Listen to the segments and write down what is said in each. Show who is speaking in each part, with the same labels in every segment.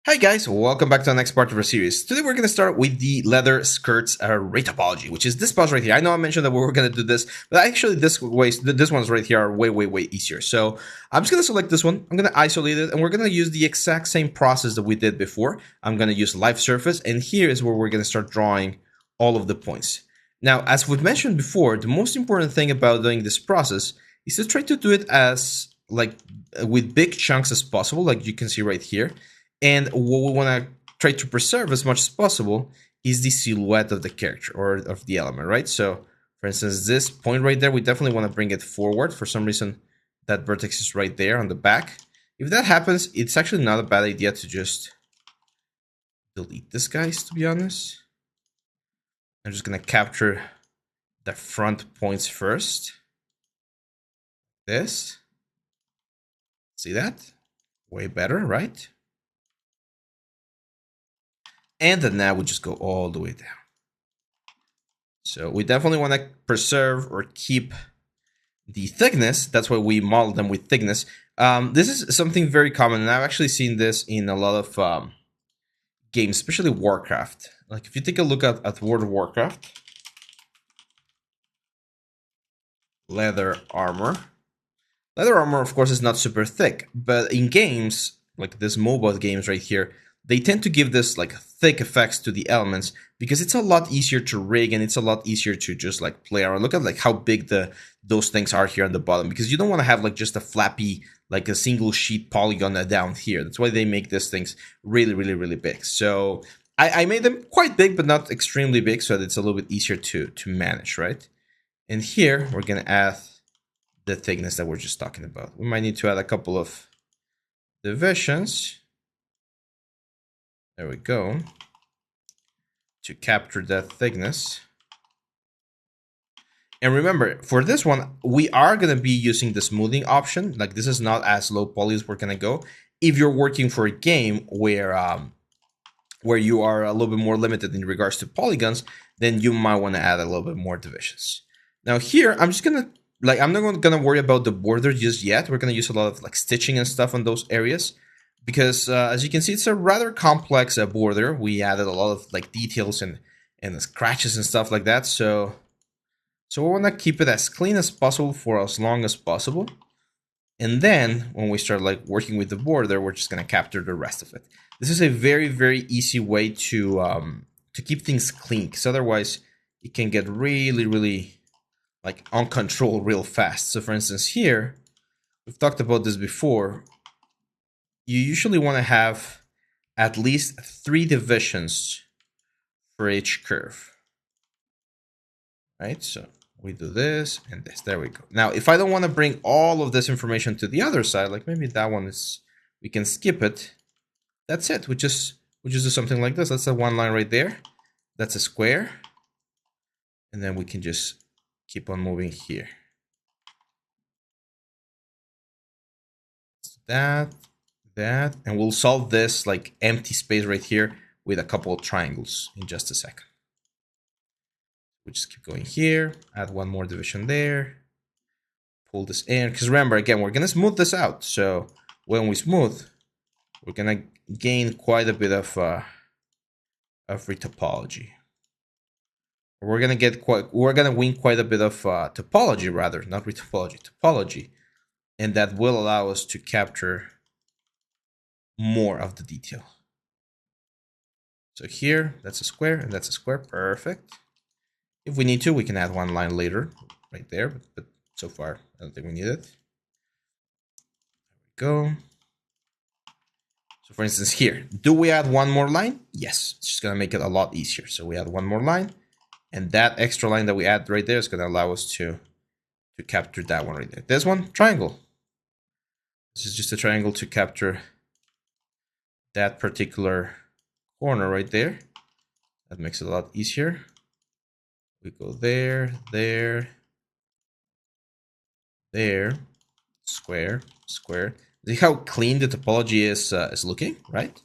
Speaker 1: Hi guys, welcome back to the next part of our series. Today we're going to start with the leather skirts array topology, which is this pause right here. I know I mentioned that we were going to do this, but actually this ones right here are way easier. So I'm just going to select this one. I'm going to isolate it, and we're going to use the exact same process that we did before. I'm going to use live surface, and here is where we're going to start drawing all of the points. Now, as we've mentioned before, the most important thing about doing this process is to try to do it as with big chunks as possible, like you can see right here. And what we want to try to preserve as much as possible is the silhouette of the character or of the element, right? So, for instance, this point right there, we definitely want to bring it forward. For some reason, that vertex is right there on the back. If that happens, it's actually not a bad idea to just delete this, guys, to be honest. I'm just going to capture the front points first. This. See that? Way better, right? And then now we just go all the way down. So we definitely want to preserve or keep the thickness. That's why we model them with thickness. This is something very common, and I've actually seen this in a lot of games, especially Warcraft. Like if you take a look at World of Warcraft, leather armor. Leather armor, of course, is not super thick, but in games like this MOBA games right here, they tend to give this like thick effects to the elements because it's a lot easier to rig and it's a lot easier to just like play around. Look at like how big those things are here on the bottom, because you don't want to have like just a flappy, like a single sheet polygon down here. That's why they make these things really big. So I made them quite big, but not extremely big, so that it's a little bit easier to manage, right? And here we're gonna add the thickness that we're just talking about. We might need to add a couple of divisions. There we go. To capture that thickness. And remember, for this one, we are going to be using the smoothing option. Like this is not as low poly as we're going to go. If you're working for a game where you are a little bit more limited in regards to polygons, then you might want to add a little bit more divisions. Now here, I'm just going to I'm not going to worry about the border just yet. We're going to use a lot of like stitching and stuff on those areas because as you can see, it's a rather complex border. We added a lot of like details and scratches and stuff like that. So we want to keep it as clean as possible for as long as possible. And then when we start like working with the border, we're just going to capture the rest of it. This is a very easy way to keep things clean, because otherwise it can get really like uncontrolled real fast. So for instance, here, we've talked about this before. You usually want to have at least 3 divisions for each curve. Right? So we do this and this. There we go. Now, if I don't want to bring all of this information to the other side, like maybe that one is, we can skip it. That's it. We just do something like this. That's a one line right there. That's a square. And then we can just keep on moving here. That, and we'll solve this like empty space right here with a couple of triangles in just a second. We just keep going here, add one more division there, pull this in, because remember, again, we're gonna smooth this out. So when we smooth, we're gonna gain quite a bit of retopology. We're gonna win quite a bit of topology, rather, not retopology, topology, and that will allow us to capture more of the detail. So here, that's a square, and that's a square, perfect. If we need to, we can add one line later, right there, but so far, I don't think we need it. There we go. So for instance, here, do we add one more line? Yes, it's just gonna make it a lot easier. So we add one more line, and that extra line that we add right there is gonna allow us to capture that one right there. This one, triangle. This is just a triangle to capture that particular corner right there. That makes it a lot easier. We go there, square. See how clean the topology is looking, right?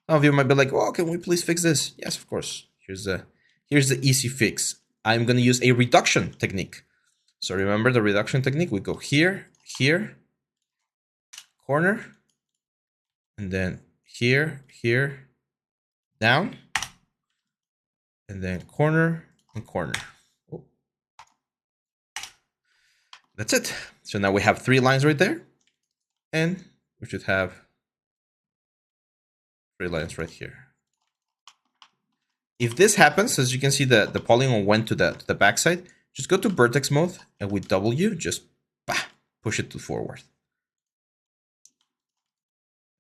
Speaker 1: Some of you might be like, "Oh, can we please fix this?" Yes, of course. Here's the easy fix. I'm going to use a reduction technique. So remember the reduction technique. We go here, corner, and then here, here, down, and then corner and corner. Oh. That's it. So now we have 3 lines right there, and we should have 3 lines right here. If this happens, as you can see, the polygon went to the backside, just go to vertex mode, and with W, just push it to forward.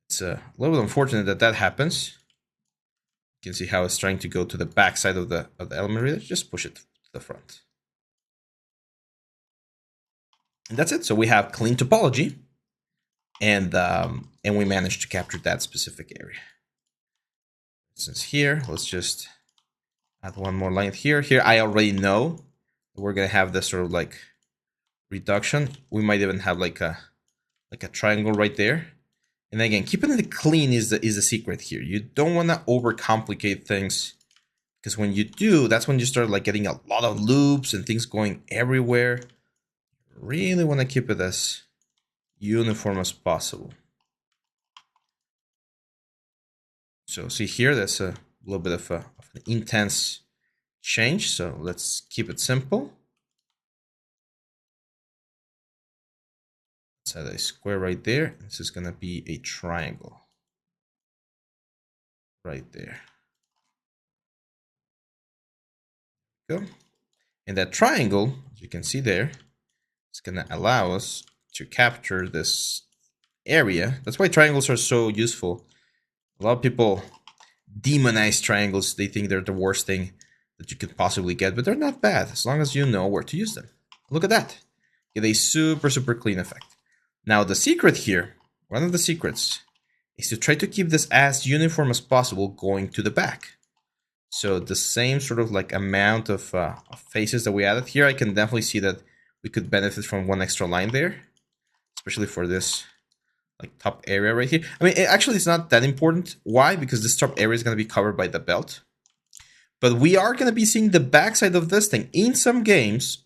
Speaker 1: It's a little bit unfortunate that that happens. You can see how it's trying to go to the backside of the element reader. Just push it to the front. And that's it. So we have clean topology, and we managed to capture that specific area. Since here, let's just add one more line here. Here, I already know we're gonna have this sort of like reduction. We might even have like a triangle right there. And again, keeping it clean is the secret here. You don't want to overcomplicate things, because when you do, that's when you start like getting a lot of loops and things going everywhere. You really want to keep it as uniform as possible. So see here, that's a little bit of an intense change. So let's keep it simple. Let's add a square right there. This is going to be a triangle right there. Go. And that triangle, as you can see there, is going to allow us to capture this area. That's why triangles are so useful. A lot of people demonize triangles. They think they're the worst thing that you could possibly get, but they're not bad as long as you know where to use them. Look at that. Get a super, super clean effect. Now the secret here, one of the secrets, is to try to keep this as uniform as possible going to the back. So the same sort of like amount of faces that we added here, I can definitely see that we could benefit from one extra line there, especially for this like top area right here. I mean, actually it's not that important. Why? Because this top area is going to be covered by the belt. But we are going to be seeing the backside of this thing. In some games,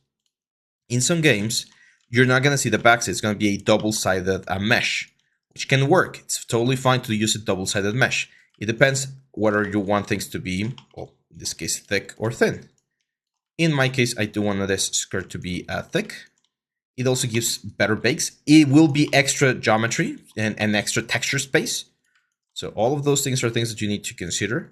Speaker 1: you're not going to see the backside. It's going to be a double-sided mesh, which can work. It's totally fine to use a double-sided mesh. It depends whether you want things to be, well, in this case, thick or thin. In my case, I do want this skirt to be thick. It also gives better bakes. It will be extra geometry and extra texture space. So all of those things are things that you need to consider.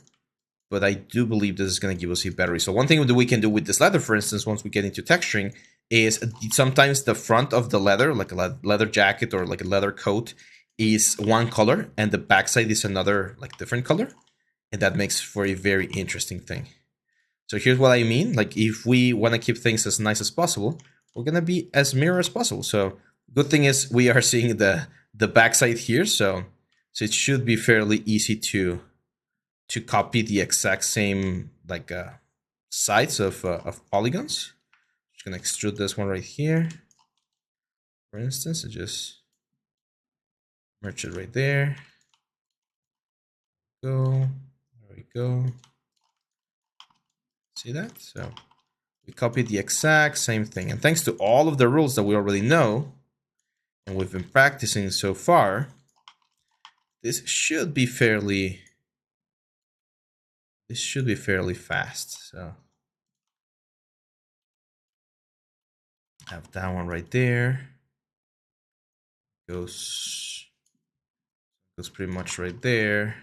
Speaker 1: But I do believe this is going to give us a better result. One thing that we can do with this leather, for instance, once we get into texturing, is sometimes the front of the leather, like a leather jacket or like a leather coat, is one color, and the backside is another, like different color. And that makes for a very interesting thing. So here's what I mean. Like if we want to keep things as nice as possible, we're going to be as mirror as possible. So good thing is we are seeing the backside here. So it should be fairly easy to copy the exact same like sides of polygons. Just gonna extrude this one right here, for instance, and just merge it right there. There we go. See that? So we copied the exact same thing, and thanks to all of the rules that we already know and we've been practicing so far, this should be fairly fast. So have that one right there. Goes pretty much right there.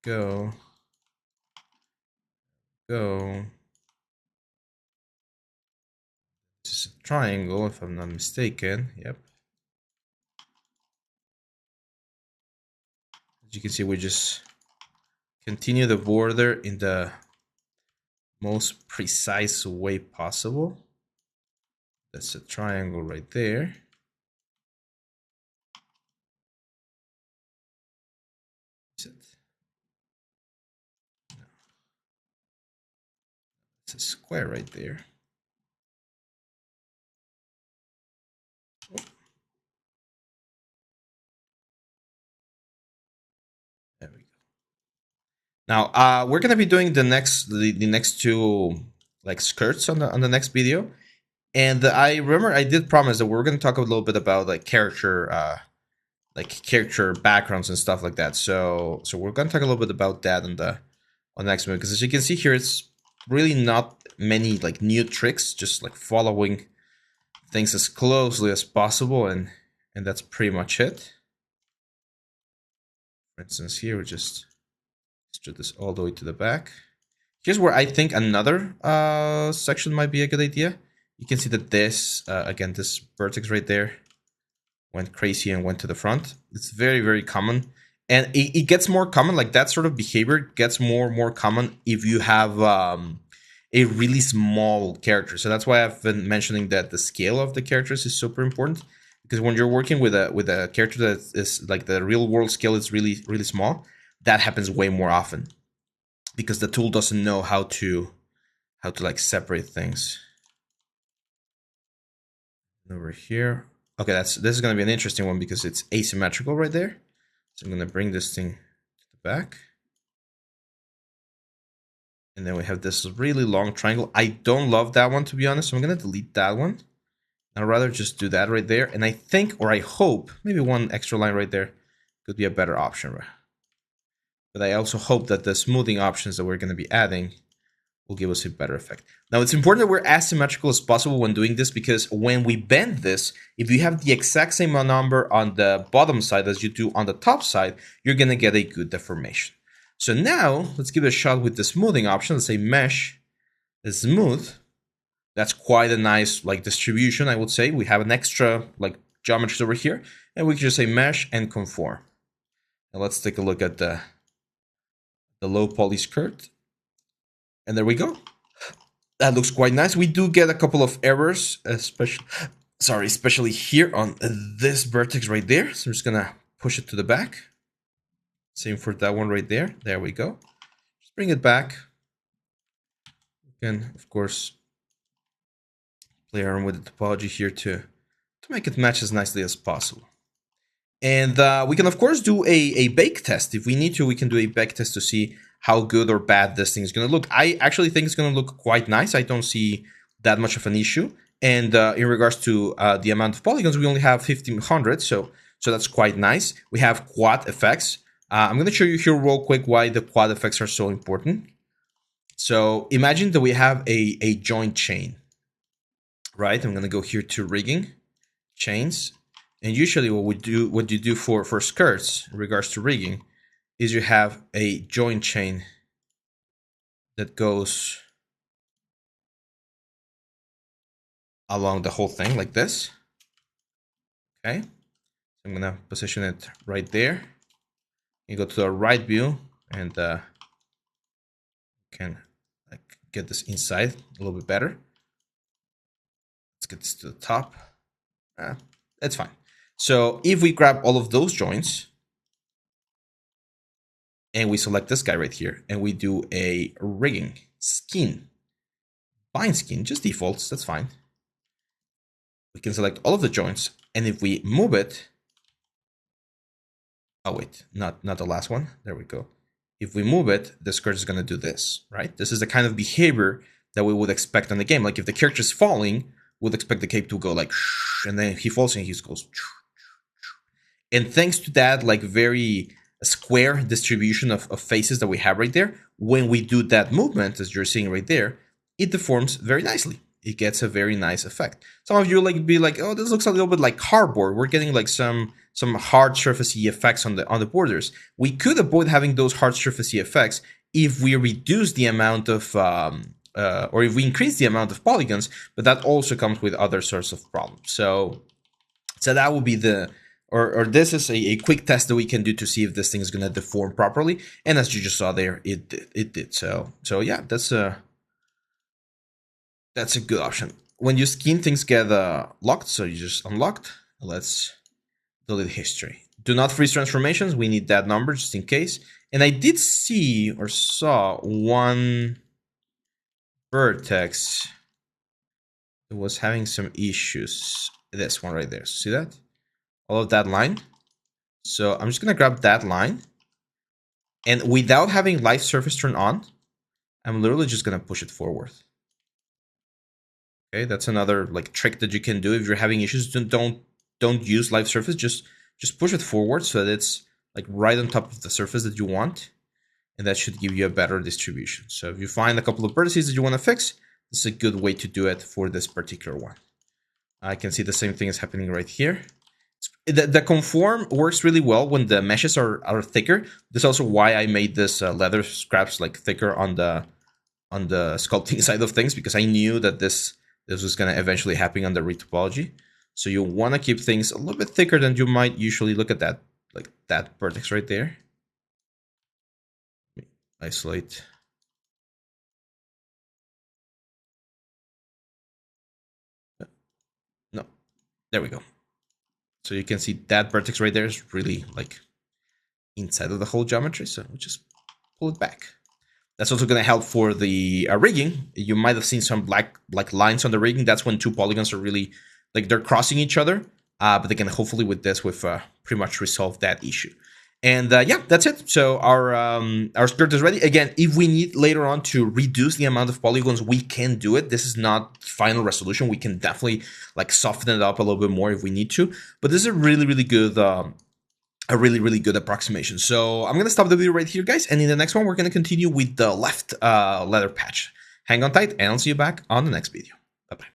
Speaker 1: Go. This is a triangle, if I'm not mistaken. Yep. As you can see, we just continue the border in the most precise way possible. That's a triangle right there. Is it? No. It's a square right there. Oh. There we go. Now we're gonna be doing the next two like skirts on the next video, and I remember I did promise that we were gonna talk a little bit about like character like character backgrounds and stuff like that. So we're gonna talk a little bit about that on the next movie, because as you can see here, it's really not many like new tricks, just like following things as closely as possible, and that's pretty much it. For instance, here we just strip this all the way to the back. Here's where I think another section might be a good idea. You can see that this, again, this vertex right there went crazy and went to the front. It's very, very common. And it gets more common, like that sort of behavior gets more common if you have a really small character. So that's why I've been mentioning that the scale of the characters is super important. Because when you're working with a character that is like the real world scale is really, really small, that happens way more often. Because the tool doesn't know how to like separate things. Over here. Okay, this is gonna be an interesting one because it's asymmetrical right there. So I'm gonna bring this thing to the back. And then we have this really long triangle. I don't love that one, to be honest, so I'm gonna delete that one. I'd rather just do that right there. And I think, or I hope, maybe one extra line right there could be a better option. But I also hope that the smoothing options that we're gonna be adding will give us a better effect. Now, it's important that we're as symmetrical as possible when doing this, because when we bend this, if you have the exact same number on the bottom side as you do on the top side, you're going to get a good deformation. So now, let's give it a shot with the smoothing option. Let's say mesh smooth. That's quite a nice like distribution, I would say. We have an extra like geometries over here, and we can just say mesh and conform. Now let's take a look at the low poly skirt. And there we go. That looks quite nice. We do get a couple of errors, especially here on this vertex right there. So I'm just gonna push it to the back. Same for that one right there. There we go. Just bring it back. Again, of course, play around with the topology here to make it match as nicely as possible. And we can, of course, do a bake test. If we need to, we can do a bake test to see how good or bad this thing is going to look. I actually think it's going to look quite nice. I don't see that much of an issue. And in regards to the amount of polygons, we only have 1500, so that's quite nice. We have quad effects. I'm going to show you here real quick why the quad effects are so important. So imagine that we have a joint chain, right? I'm going to go here to rigging, chains. And usually what you do for skirts in regards to rigging is you have a joint chain that goes along the whole thing like this. Okay, so I'm gonna position it right there. You go to the right view and can like get this inside a little bit better. Let's get this to the top. That's fine. So if we grab all of those joints and we select this guy right here and we do a rigging skin, bind skin, just defaults, that's fine. We can select all of the joints, and if we move it, oh wait, not the last one, there we go. If we move it, the skirt is gonna do this, right? This is the kind of behavior that we would expect on the game. Like if the character is falling, we'd expect the cape to go like, and then he falls and he goes. And thanks to that, like very square distribution of faces that we have right there, when we do that movement, as you're seeing right there, it deforms very nicely. It gets a very nice effect. Some of you like be like, oh, this looks a little bit like cardboard. We're getting like some hard surfacey effects on the borders. We could avoid having those hard surfacey effects if we reduce the amount of or if we increase the amount of polygons, but that also comes with other sorts of problems. So that would be the, or this is a quick test that we can do to see if this thing is going to deform properly. And as you just saw there, it did. So yeah, that's a good option. When your skin things get locked, so you just unlocked. Let's delete history. Do not freeze transformations. We need that number just in case. And I did see or saw one vertex that was having some issues. This one right there. See that? All of that line. So I'm just going to grab that line. And without having live surface turn on, I'm literally just going to push it forward. Okay, that's another like trick that you can do if you're having issues. Don't use live surface. Just just push it forward so that it's like right on top of the surface that you want, and that should give you a better distribution. So if you find a couple of vertices that you want to fix, this is a good way to do it for this particular one. I can see the same thing is happening right here. The conform works really well when the meshes are thicker. That's also why I made this leather scraps like thicker on the sculpting side of things, because I knew that this was going to eventually happen on the retopology. So you want to keep things a little bit thicker than you might usually. Look at that, like that vertex right there. Isolate. No, there we go. So you can see that vertex right there is really like inside of the whole geometry. So we just pull it back. That's also going to help for the rigging. You might have seen some black lines on the rigging. That's when two polygons are really like they're crossing each other. But they can hopefully with this we've pretty much resolved that issue. And yeah, that's it. So our script is ready. Again, if we need later on to reduce the amount of polygons, we can do it. This is not final resolution. We can definitely like soften it up a little bit more if we need to. But this is a really, really good a really, really good approximation. So I'm going to stop the video right here, guys. And in the next one, we're going to continue with the left leather patch. Hang on tight, and I'll see you back on the next video. Bye-bye.